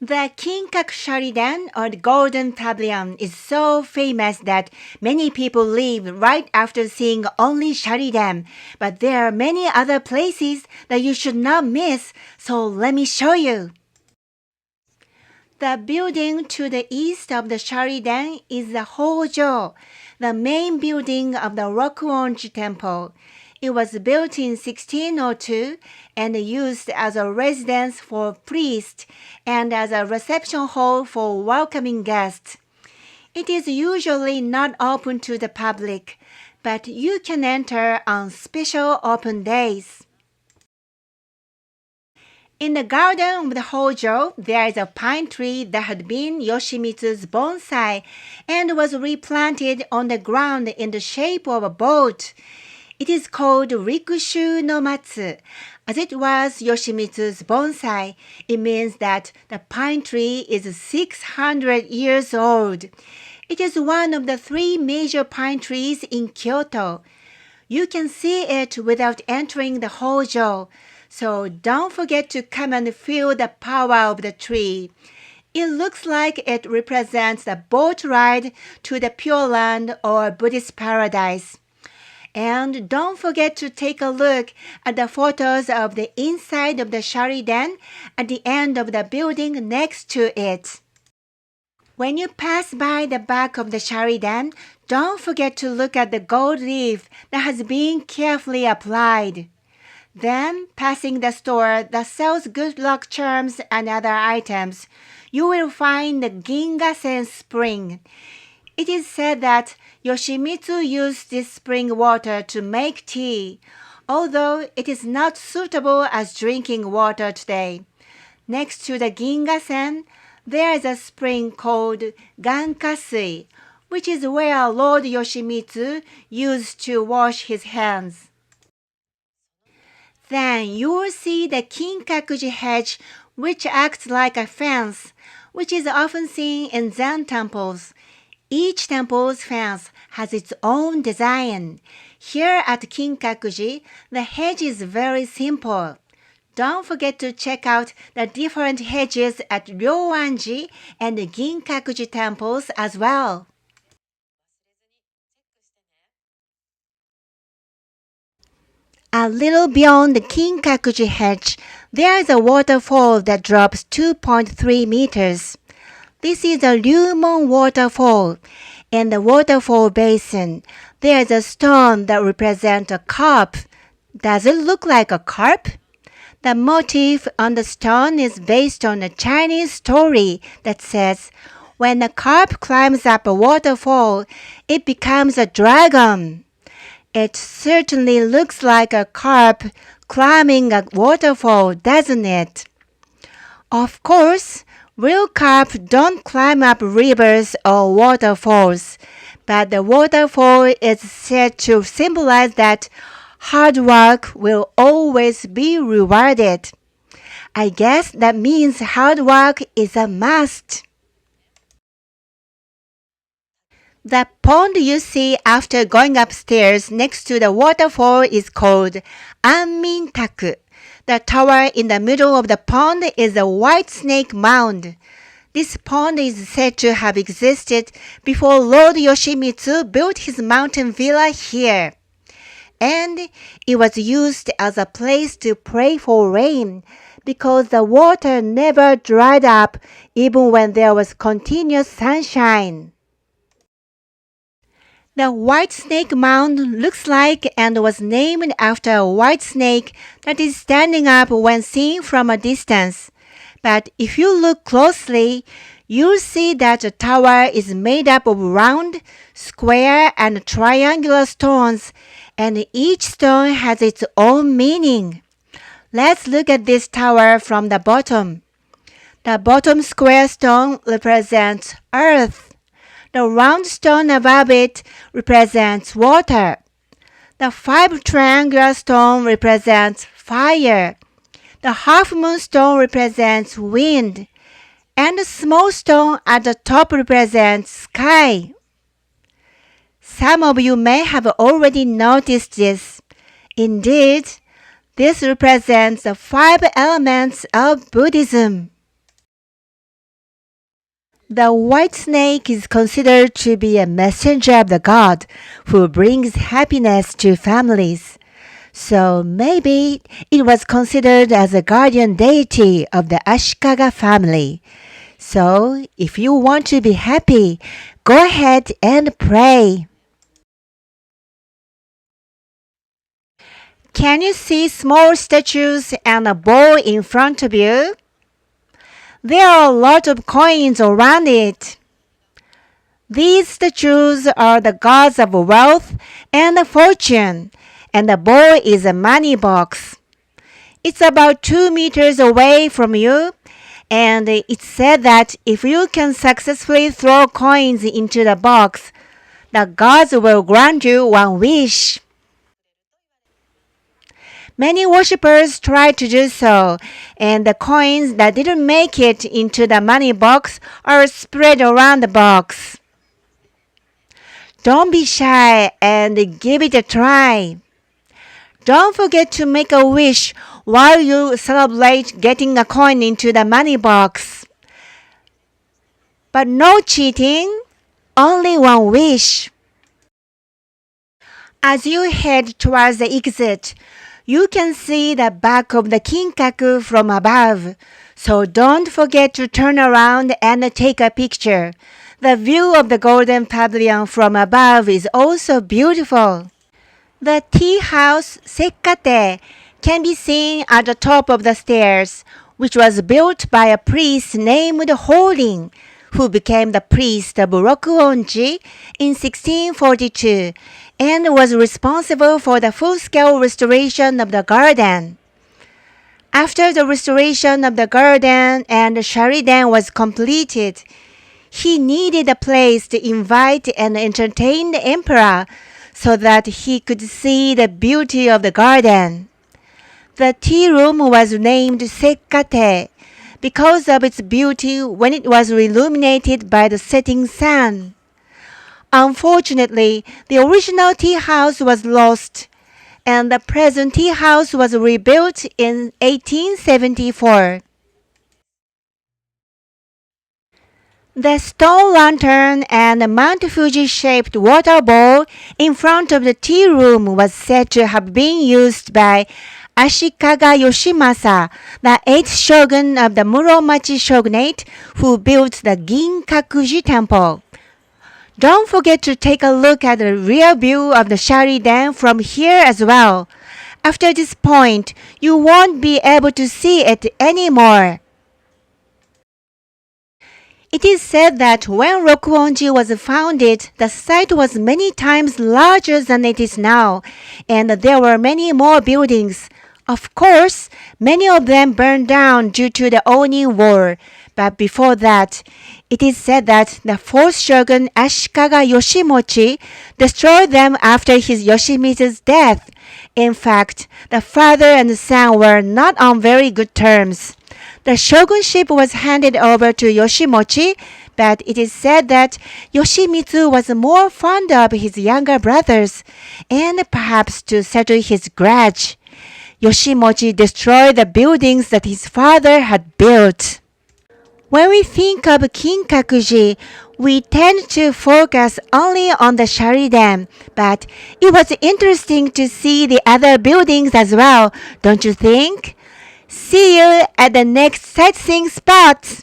The Kinkaku-ji or the Golden Pavilion is so famous that many people leave right after seeing only Sharidan, but there are many other places that you should not miss, so let me show you. The building to the east of the Sharidan is the Hojo, the main building of the Rokuonji Temple. It was built in 1602 and used as a residence for priests and as a reception hall for welcoming guests. It is usually not open to the public, but you can enter on special open days. In the garden of the Hojo, there is a pine tree that had been Yoshimitsu's bonsai and was replanted on the ground in the shape of a boat. It is called Rikushu no Matsu. As it was Yoshimitsu's bonsai, it means that the pine tree is 600 years old. It is one of the 3 major pine trees in Kyoto. You can see it without entering the Hojo, so don't forget to come and feel the power of the tree. It looks like it represents the boat ride to the Pure Land or Buddhist paradise. And don't forget to take a look at the photos of the inside of the Sharidan at the end of the building next to it. When you pass by the back of the Sharidan, don't forget to look at the gold leaf that has been carefully applied. Then, passing the store that sells good luck charms and other items, you will find the Gingasen spring. It is said that Yoshimitsu used this spring water to make tea, although it is not suitable as drinking water today. Next to the Gingasen, there is a spring called Gankasui, which is where Lord Yoshimitsu used to wash his hands. Then you will see the Kinkakuji hedge, which acts like a fence, which is often seen in Zen temples. Each temple's fence has its own design. Here at Kinkakuji, the hedge is very simple. Don't forget to check out the different hedges at Ryoanji and the Kinkakuji temples as well. A little beyond the Kinkakuji hedge, there is a waterfall that drops 2.3 meters. This is a Ryumon waterfall. In the waterfall basin, there is a stone that represents a carp. Does it look like a carp? The motif on the stone is based on a Chinese story that says, when a carp climbs up a waterfall, it becomes a dragon. It certainly looks like a carp climbing a waterfall, doesn't it? Of course, real carp don't climb up rivers or waterfalls, but the waterfall is said to symbolize that hard work will always be rewarded. I guess that means hard work is a must. The pond you see after going upstairs next to the waterfall is called Anmintaku. The tower in the middle of the pond is a white snake mound. This pond is said to have existed before Lord Yoshimitsu built his mountain villa here. And it was used as a place to pray for rain because the water never dried up even when there was continuous sunshine. The white snake mound looks like and was named after a white snake that is standing up when seen from a distance. But if you look closely, you'll see that the tower is made up of round, square, and triangular stones, and each stone has its own meaning. Let's look at this tower from the bottom. The bottom square stone represents earth. The round stone above it represents water. The 5 triangular stone represents fire. The half moon stone represents wind. And the small stone at the top represents sky. Some of you may have already noticed this. Indeed, this represents the 5 elements of Buddhism. The white snake is considered to be a messenger of the god who brings happiness to families. So maybe it was considered as a guardian deity of the Ashikaga family. So if you want to be happy, go ahead and pray. Can you see small statues and a bowl in front of you? There are a lot of coins around it. These statues are the gods of wealth and fortune, and the bowl is a money box. It's about 2 meters away from you, and it's said that if you can successfully throw coins into the box, the gods will grant you one wish. Many worshippers tried to do so, and the coins that didn't make it into the money box are spread around the box. Don't be shy and give it a try. Don't forget to make a wish while you celebrate getting a coin into the money box. But no cheating, only one wish. As you head towards the exit, you can see the back of the Kinkaku from above, so don't forget to turn around and take a picture. The view of the Golden Pavilion from above is also beautiful. The tea house Caede can be seen at the top of the stairs, which was built by a priest named Holding, who became the priest of Rokuonji in 1642 and was responsible for the full-scale restoration of the garden. After the restoration of the garden and the Sharidan was completed, he needed a place to invite and entertain the emperor so that he could see the beauty of the garden. The tea room was named Caede because of its beauty when it was illuminated by the setting sun. Unfortunately, the original tea house was lost, and the present tea house was rebuilt in 1874. The stone lantern and the Mount Fuji-shaped water bowl in front of the tea room was said to have been used by Ashikaga Yoshimasa, the 8th shogun of the Muromachi shogunate, who built the Kinkakuji temple. Don't forget to take a look at the rear view of the Sharidan from here as well. After this point, you won't be able to see it anymore. It is said that when Rokuonji was founded, the site was many times larger than it is now, and there were many more buildings. Of course, many of them burned down due to the Oni War, but before that, it is said that the 4th shogun Ashikaga Yoshimochi destroyed them after his Yoshimitsu's death. In fact, the father and son were not on very good terms. The shogunship was handed over to Yoshimochi, but it is said that Yoshimitsu was more fond of his younger brothers, and perhaps to settle his grudge, Yoshimochi destroyed the buildings that his father had built. When we think of Kinkakuji, we tend to focus only on the Sharidan, but it was interesting to see the other buildings as well, don't you think? See you at the next sightseeing spot!